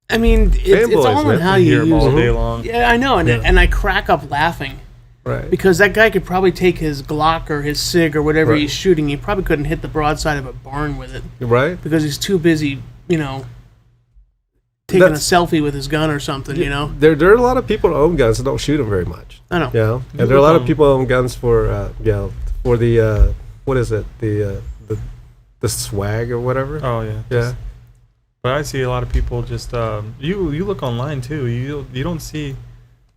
I mean, it's all in how you hear 'em use all it. day long. Yeah, I know, and I crack up laughing. Right. Because that guy could probably take his Glock or his SIG or whatever Right. he's shooting. He probably couldn't hit the broadside of a barn with it. Right. Because he's too busy, you know, taking a selfie with his gun or something, you know? There are a lot of people that own guns that don't shoot them very much. I know. You know? And there are a lot of people who own guns for, for the, what is it? The swag or whatever. Oh yeah. Yeah. But I see a lot of people just you look online too. You don't see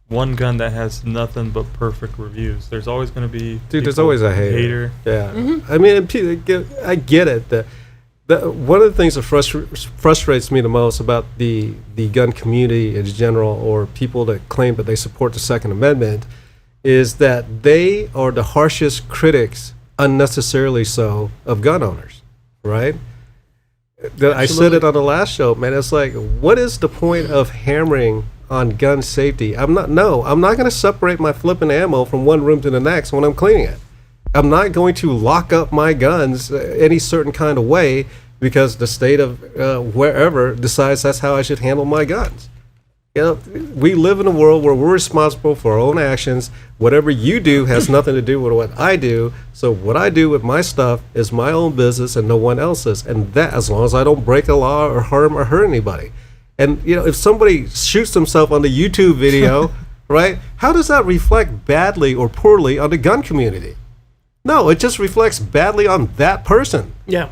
one gun that has nothing but perfect reviews. There's always going to be There's always a hater. Yeah. Mm-hmm. I mean, I get it. One of the things that frustrates me the most about the gun community in general, or people that claim that they support the Second Amendment, is that they are the harshest critics, unnecessarily so, of gun owners, right? I said it on the last show, man. It's like, what is the point of hammering on gun safety? I'm not going to separate my flipping ammo from one room to the next when I'm cleaning it. I'm not going to lock up my guns any certain kind of way because the state of wherever decides that's how I should handle my guns. You know, we live in a world where we're responsible for our own actions. Whatever you do has nothing to do with what I do. So what I do with my stuff is my own business and no one else's. And that, as long as I don't break a law or harm or hurt anybody. And, you know, if somebody shoots themselves on the YouTube video, right, how does that reflect badly or poorly on the gun community? No, it just reflects badly on that person. Yeah.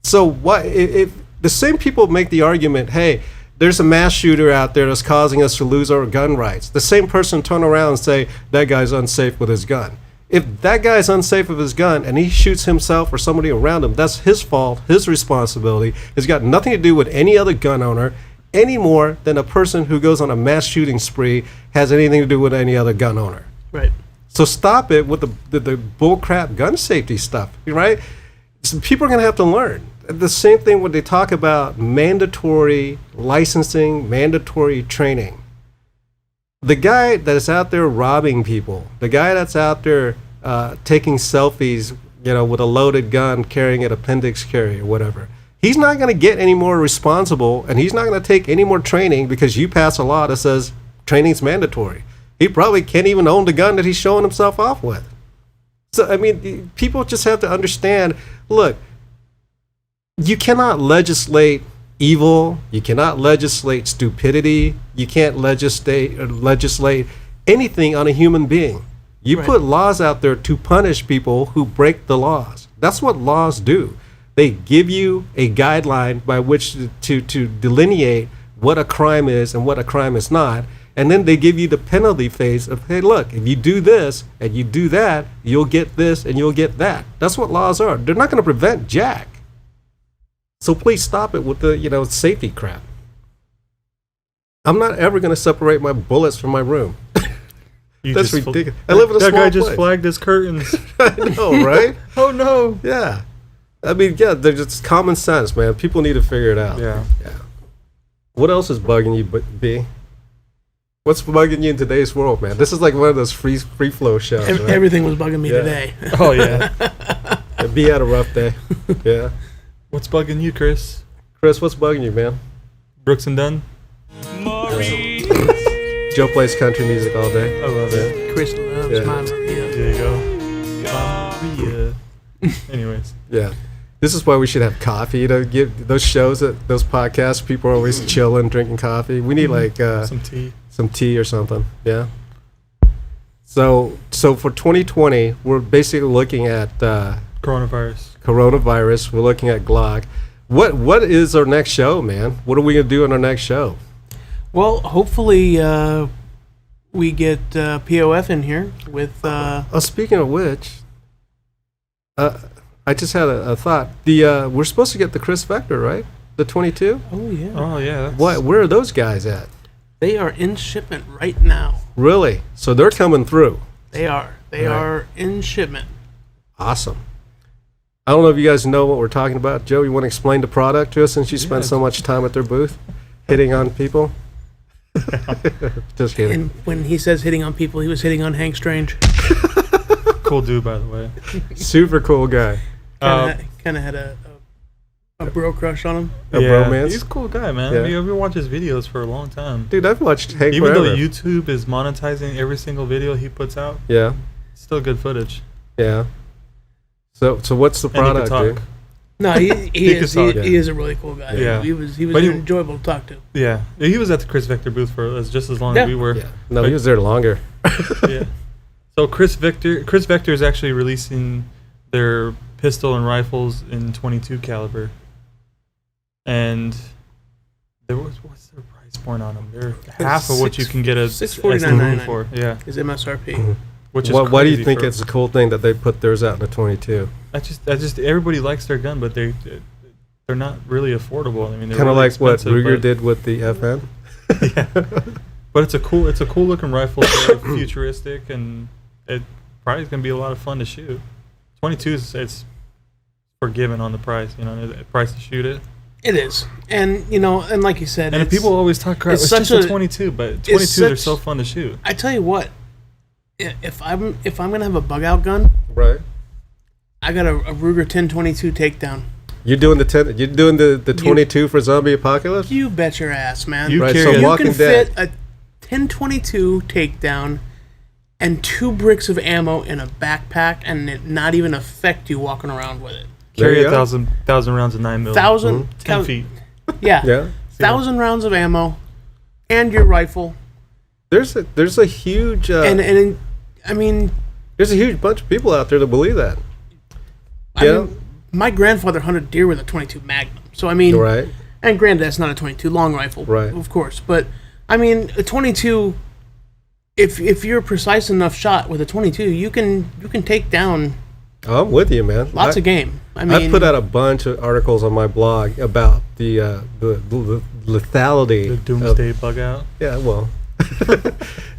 So what if the same people make the argument, hey, there's a mass shooter out there that's causing us to lose our gun rights. The same person turn around and say, that guy's unsafe with his gun. If that guy's unsafe with his gun and he shoots himself or somebody around him, that's his fault, his responsibility. It's got nothing to do with any other gun owner any more than a person who goes on a mass shooting spree has anything to do with any other gun owner. Right. So stop it with the bullcrap gun safety stuff, right? So people are going to have to learn. The same thing when they talk about mandatory licensing, mandatory training. The guy that is out there robbing people, the guy that's out there taking selfies, you know, with a loaded gun, carrying an appendix carry or whatever, he's not going to get any more responsible, and he's not going to take any more training because you pass a law that says training's mandatory. He probably can't even own the gun that he's showing himself off with. So, I mean, people just have to understand, look, you cannot legislate evil. You cannot legislate stupidity. You can't legislate anything on a human being. You put laws out there to punish people who break the laws. That's what laws do. They give you a guideline by which to delineate what a crime is and what a crime is not. And then they give you the penalty phase of, hey, look, if you do this and you do that, you'll get this and you'll get that. That's what laws are. They're not going to prevent jack. So please stop it with the, you know, safety crap. I'm not ever going to separate my bullets from my room. That's ridiculous. I live in a small place. That guy just flagged his curtains. I know, right? Oh, no. Yeah. I mean, yeah, they're just common sense, man. People need to figure it out. Yeah. What else is bugging you, B? What's bugging you in today's world, man? This is like one of those free flow shows, right? Everything was bugging me today. Oh, yeah. B had a rough day. Yeah. What's bugging you, Chris? Chris, what's bugging you, man? Brooks and Dunn? Joe plays country music all day. I love it. Chris loves my Maria. There you go. Maria. Anyways. Yeah. This is why we should have coffee, you know, give those shows, those podcasts, people are always chilling, drinking coffee. We need like some tea or something. Yeah. So for 2020, we're basically looking at coronavirus. We're looking at Glock. What is our next show, man? What are we gonna do on our next show? Well, hopefully we get POF in here with. Speaking of which, I just had a thought. We're supposed to get the Chris Vector, right? The 22? Oh yeah. Oh yeah. That's, What? Where are those guys at? They are in shipment right now. Really? So they're coming through. They are. They are in shipment. Awesome. I don't know if you guys know what we're talking about. Joe, you want to explain the product to us since you spent so much time at their booth hitting on people? Just kidding. And when he says hitting on people, he was hitting on Hank Strange. Cool dude, by the way. Super cool guy. Kind of had a bro crush on him. A bromance? He's a cool guy, man. Yeah. I've been watching his videos for a long time. Dude, I've watched Hank Even forever. though YouTube is monetizing every single video he puts out, Yeah, it's still good footage. yeah. So what's the And he can product, talk. dude? No, he is a really cool guy. Yeah. He was But he- enjoyable to talk to. Yeah, he was at the Chris Vector booth for just as long Yeah. as we were. Yeah. No, he was there longer. Yeah. So Chris Vector is actually releasing their pistol and rifles in 22 caliber, and what's their price point on them? They're half of what you can get a $649.99 for. Yeah, His MSRP. which is Why do you crazy think for- it's a cool thing that they put theirs out in the 22? I just everybody likes their gun, but they're not really affordable. I mean, they're Kind of really like what expensive, Ruger but- did with the FN? Yeah. But it's a cool looking rifle, very futuristic, and it probably is gonna be a lot of fun to shoot. 22 it's forgiven on the price, the price to shoot it. It is, and and like you said, And people always talk crap. it's It's such just a a- 22, but 22s are such- so fun to shoot. I tell you what, if I'm gonna have a bug out gun, Right. I got a Ruger 1022 takedown. You're doing the 22 for Zombie Apocalypse? You bet your ass, man. You Right, carry so it. You Walking can Dead. fit a 1022 takedown and 2 bricks of ammo in a backpack, and it not even affect you walking around with it. There Carry you a go. thousand rounds of 9mm. 10 feet. Yeah. Yeah. 1,000 rounds of ammo, and your rifle, There's a huge and I mean, there's a huge bunch of people out there that believe that. I Yeah. mean, my grandfather hunted deer with a 22 Magnum, so I mean, Right. and granted, that's not a 22 long rifle, Right. of course, but I mean, a 22. If you're a precise enough shot with a 22, you can take down I'm with you, man. lots of game. I mean, I put out a bunch of articles on my blog about the lethality. The of- doomsday bug out. Yeah, well,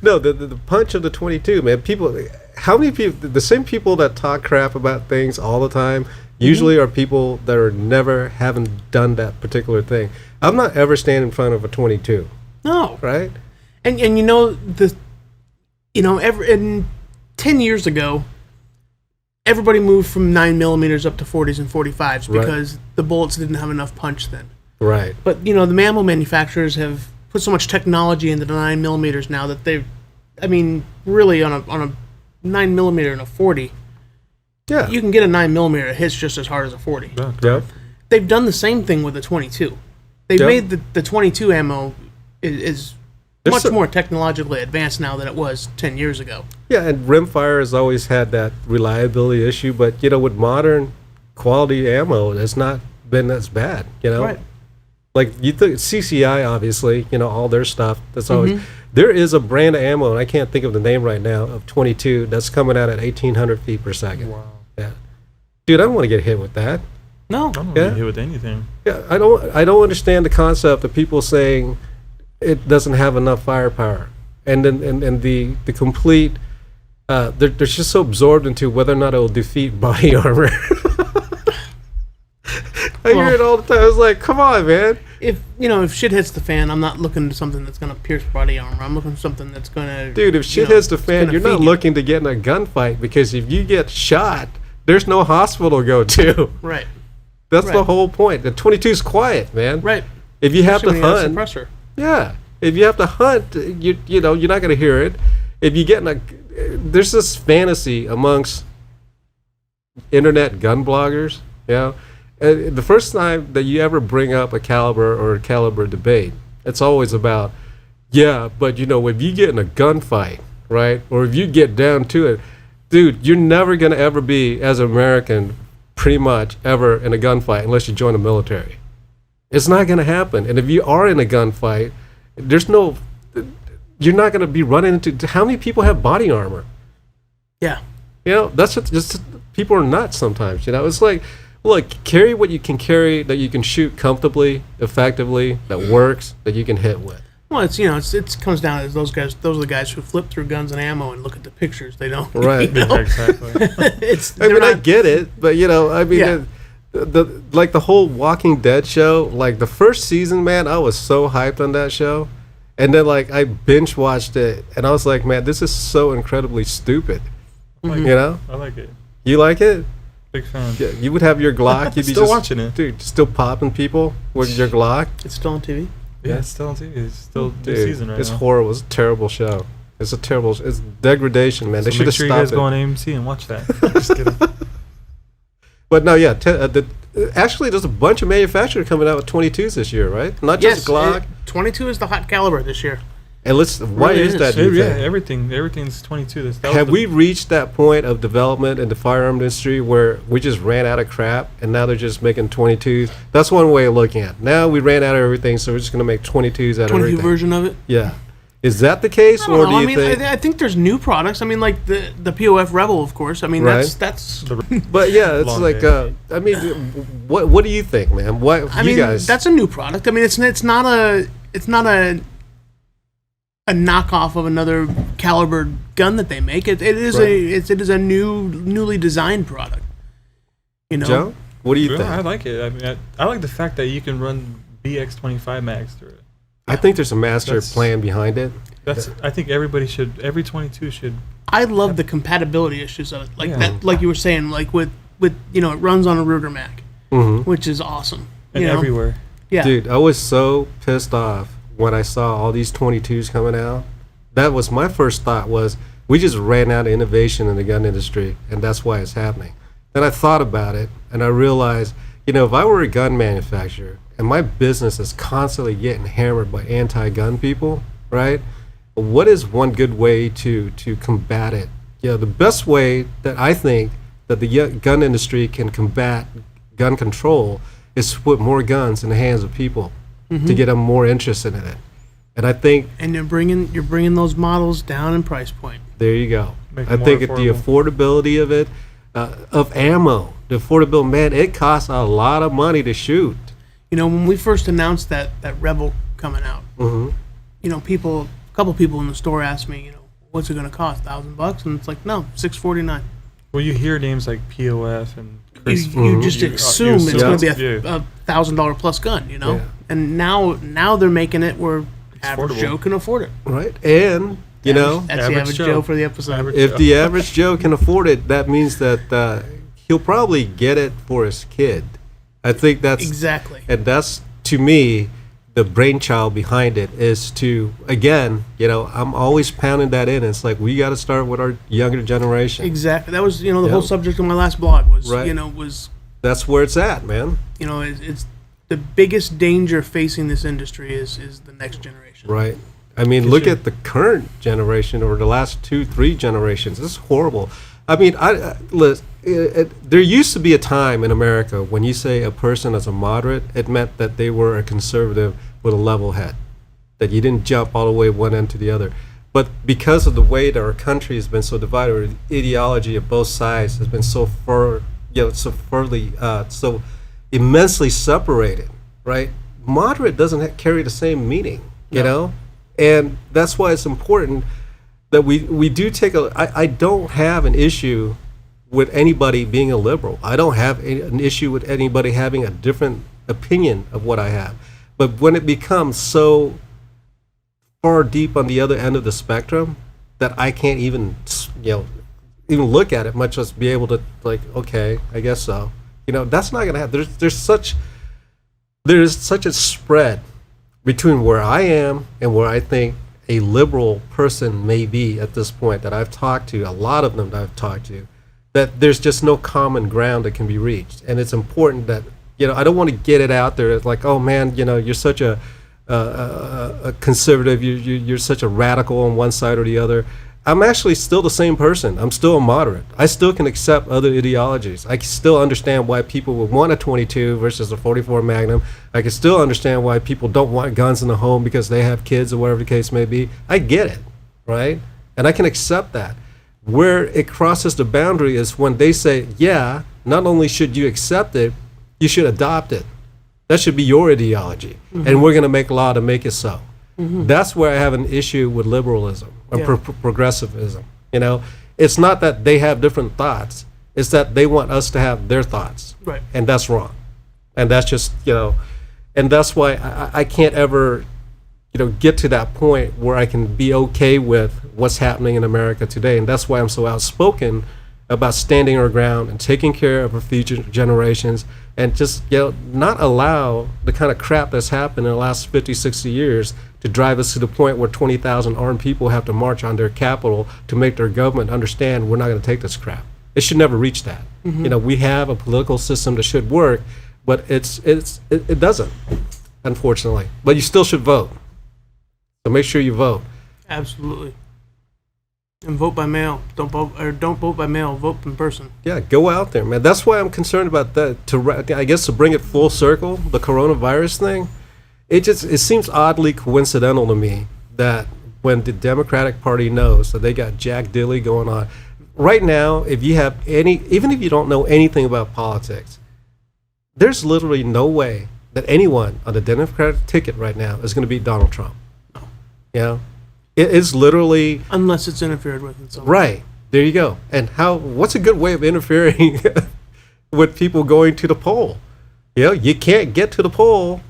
no, the punch of the 22, man. People, how many people? The same people that talk crap about things all the time usually are people that are never haven't done that particular thing. I'm not ever standing in front of a 22, no, right? and in 10 years ago, everybody moved from 9mm up to 40s and 45s Right. because the bullets didn't have enough punch then. Right. But the ammo manufacturers have put so much technology into the 9mm now that really on a 9mm and a 40, Yeah. you can get a 9mm that hits just as hard as a 40. Yeah, Yep. They've done the same thing with the 22. They've Yep. made the 22 ammo is There's much some- more technologically advanced now than it was 10 years ago. Yeah, and rimfire has always had that reliability issue, but with modern quality ammo, it's not been as bad. Right. Like you think CCI, obviously, all their stuff. That's always Mm-hmm. there is a brand of ammo, and I can't think of the name right now of 22 that's coming out at 1,800 feet per second. Wow. Yeah, dude, I don't want to get hit with that. No. I don't Yeah. get hit with anything. Yeah, I don't understand the concept of people saying it doesn't have enough firepower, and then and the complete they're just so absorbed into whether or not it will defeat body armor. I hear it all the time. I was like, come on, man. If shit hits the fan, I'm not looking to something that's going to pierce body armor. I'm looking for something that's going to... Dude, if shit hits the fan, you're not looking to get in a gunfight, because if you get shot, there's no hospital to go to. Right. That's the Right. whole point. The 22's quiet, man. Right. If you have to Especially when you hunt, suppressor. yeah. If you have to hunt, you're not going to hear it. If you get in there's this fantasy amongst internet gun bloggers, the first time that you ever bring up a caliber or a caliber debate, it's always about, but if you get in a gunfight, right, or if you get down to it, dude, you're never going to ever be, as an American, pretty much ever in a gunfight unless you join the military. It's not going to happen. And if you are in a gunfight, you're not going to be running into, how many people have body armor? Yeah. That's just people are nuts sometimes. It's like, Look, carry what you can carry that you can shoot comfortably, effectively, that works, that you can hit with. Well, it comes down to those guys. Those are the guys who flip through guns and ammo and look at the pictures. They don't. Right. You know? Exactly. I get it, but Yeah. the whole Walking Dead show, like the first season, man, I was so hyped on that show, and then like I binge watched it, and I was like, man, this is so incredibly stupid. I like You it. know, I like it. you like it? Big fan. Yeah, you would have your Glock. You'd be Still just watching it. dude, still popping people with your Glock. It's still on TV. Yeah, it's still on TV. It's still new Dude, season right it's now. horrible. It's a terrible show. It's degradation, man. They So should make have sure you stopped guys it. go on AMC and watch that. Just kidding. But no, yeah. Actually, there's a bunch of manufacturers coming out with 22s this year, right? Not just Glock. 22 is the hot caliber this year. And why Really is is. that? Do you Yeah, think? everything's 22. Have we reached that point of development in the firearm industry where we just ran out of crap and now they're just making 22s? That's one way of looking at it. Now we ran out of everything, so we're just going to make 22s out of 22 everything. version of it. Yeah. Is that the case, I don't or know. do you I mean, think? I think there's new products. I mean, like the POF Rebel, of course. I mean, Right. that's. But yeah, it's Long like, day. I mean, what do you think, man? I mean, guys? that's a new product. I mean, it's not a knockoff of another caliber gun that they make. It is a newly designed product. You know, Joe, what do you Yeah, I think? like it. I mean, I like the fact that you can run BX25 mags through it. I think there's a master That's- plan behind it. I think every 22 should. I love the compatibility issues of it, like Yeah. that, like you were saying, like with it runs on a Ruger Mag, Mm-hmm. which is awesome. And you know? everywhere. Yeah, Dude, I was so pissed off when I saw all these 22s coming out. That was my first thought was we just ran out of innovation in the gun industry, and that's why it's happening. Then I thought about it, and I realized, if I were a gun manufacturer and my business is constantly getting hammered by anti-gun people, right? What is one good way to combat it? The best way that I think that the gun industry can combat gun control is to put more guns in the hands of people to get them more interested in it. And I think and you're bringing those models down in price point. there you go. Make I it more think the affordability of it, of ammo, the affordability, man, it costs a lot of money to shoot. When we first announced that Rebel coming out, Mm-hmm. a couple people in the store asked me, what's it going to cost, $1,000? And it's like, no, $649. Well, you hear names like POF and You, Chris. you just assume it's going to be Yeah. a $1,000 plus gun, Yeah. And now they're making it where average affordable. Joe can afford it. Right? And, That's know, the Average average Joe. Joe for the episode. Average if Joe. the average Joe can afford it, that means that he'll probably get it for his kid. I think that's Exactly. and that's, to me, the brainchild behind it is to, again, I'm always pounding that in. It's like we got to start with our younger generation. Exactly. That was the Yeah. whole subject of my last blog was Right. was That's where it's at, man. it's the biggest danger facing this industry is the next generation. Right. I mean, look at the current generation or the last 2-3 generations. This is horrible. I mean, there used to be a time in America when you say a person is a moderate, it meant that they were a conservative with a level head, that you didn't jump all the way one end to the other. But because of the way that our country has been so divided, or the ideology of both sides has been so so immensely separated, right? Moderate doesn't carry the same meaning, you know? And that's why it's important that we do take I don't have an issue with anybody being a liberal. I don't have an issue with anybody having a different opinion of what I have. But when it becomes so far deep on the other end of the spectrum that I can't even, even look at it, much less be able to, like, okay, I guess so. That's not going to happen. There's such a spread between where I am and where I think a liberal person may be at this point that I've talked to, a lot of them that I've talked to, that there's just no common ground that can be reached. And it's important that, I don't want to get it out there. It's like, oh man, you're such a conservative, you're such a radical on one side or the other. I'm actually still the same person. I'm still a moderate. I still can accept other ideologies. I can still understand why people would want a 22 versus a 44 Magnum. I can still understand why people don't want guns in the home because they have kids or whatever the case may be. I get it, right? And I can accept that. Where it crosses the boundary is when they say, yeah, not only should you accept it, you should adopt it. That should be your ideology. And we're going to make law to make it so. That's where I have an issue with liberalism or progressivism. You know, it's not that they have different thoughts. It's that they want us to have their thoughts. Right. And that's wrong. And that's just, you know, and that's why I can't ever, you know, get to that point where I can be okay with what's happening in America today. And that's why I'm so outspoken about standing our ground and taking care of our future generations and just, you know, not allow the kind of crap that's happened in the last 50, 60 years to drive us to the point where 20,000 armed people have to march on their capital to make their government understand we're not going to take this crap. It should never reach that. You know, we have a political system that should work, but it doesn't, unfortunately. But you still should vote. So make sure you vote. Absolutely. And vote by mail. Don't vote by mail. Vote in person. Yeah, go out there, man. That's why I'm concerned about that. I guess to bring it full circle, the coronavirus thing, it seems oddly coincidental to me that when the Democratic Party knows that they got Jack Dilly going on, right now, if you have even if you don't know anything about politics, there's literally no way that anyone on the Democratic ticket right now is going to beat Donald Trump. No. You know? It is literally... Unless it's interfered with in some way. Right. There you go. And what's a good way of interfering with people going to the poll? You know, you can't get to the poll,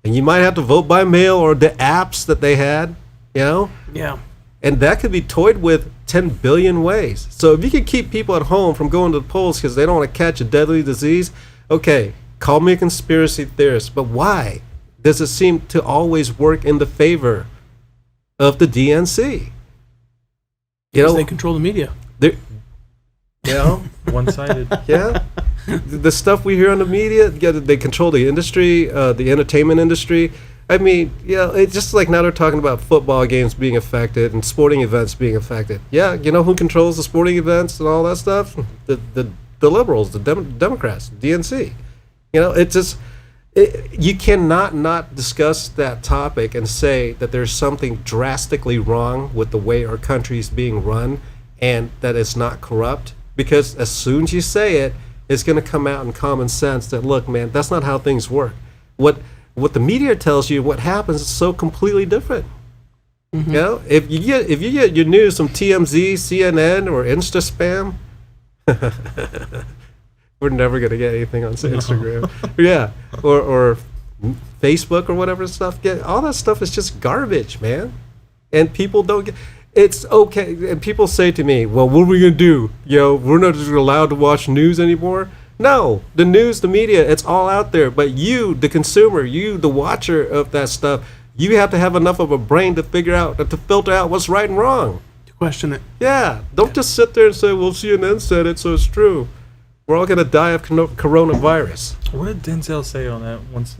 and you might have to vote by mail or the apps that they had, you know? Yeah. And that could be toyed with 10 billion ways. So if you can keep people at home from going to the polls because they don't want to catch a deadly disease, okay, call me a conspiracy theorist. But why does it seem to always work in the favor of the DNC? You know, they control the media. You know, One-sided. yeah. The stuff we hear on the media, yeah, they control the industry, the entertainment industry. I mean, yeah, it's just like now they're talking about football games being affected and sporting events being affected. Yeah, you know who controls the sporting events and all that stuff? The liberals, the Democrats, DNC. You know, it's just... you cannot not discuss that topic and say that there's something drastically wrong with the way our country is being run and that it's not corrupt, because as soon as you say it, it's going to come out in common sense that, look, man, that's not how things work. What the media tells you, what happens, is so completely different. You know, if you get your news from TMZ, CNN, or Insta spam, we're never going to get anything on Instagram. Yeah. Or Facebook or whatever stuff. All that stuff is just garbage, man. And people don't get... It's okay. And people say to me, well, what are we going to do? You know, we're not just allowed to watch news anymore? No. The news, the media, it's all out there. But you, the consumer, you, the watcher of that stuff, you have to have enough of a brain to figure out, to filter out what's right and wrong. To question it. Yeah. Don't just sit there and say, well, CNN said it, so it's true. We're all going to die of coronavirus. What did Denzel say on that once?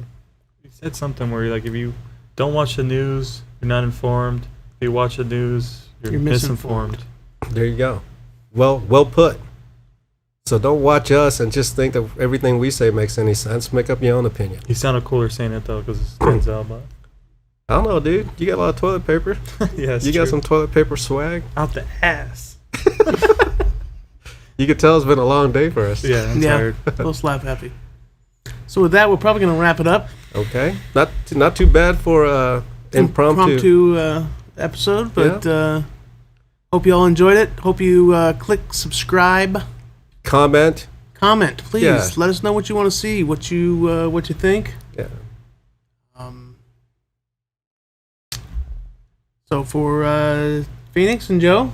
He said something where, like, if you don't watch the news, you're not informed. If you watch the news, you're misinformed. There you go. Well put. So don't watch us and just think that everything we say makes any sense. Make up your own opinion. He sounded cooler saying it, though, because it's Denzel, but... I don't know, dude. You got a lot of toilet paper. Yeah, you got some toilet paper swag. Out the ass. You can tell it's been a long day for us. Yeah, I'm tired. A little slap happy. So with that, we're probably going to wrap it up. Okay. Not too bad for impromptu episode, but hope you all enjoyed it. Hope you click subscribe. Comment, please. Yeah. Let us know what you want to see, what you think. Yeah. So for Phoenix and Joe,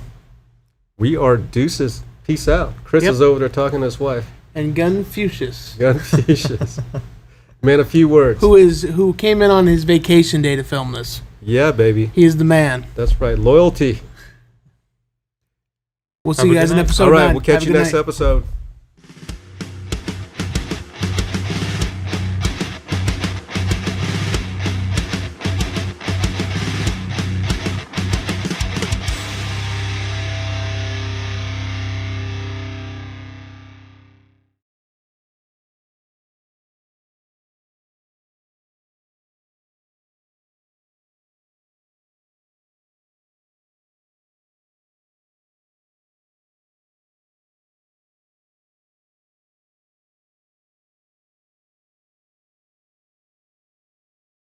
we are deuces. Peace out. Chris is over there talking to his wife. And Gunfucius. Man, a few words. Who came in on his vacation day to film this. Yeah, baby. He is the man. That's right. Loyalty. We'll see you guys in episode 9. All right, we'll catch you next episode.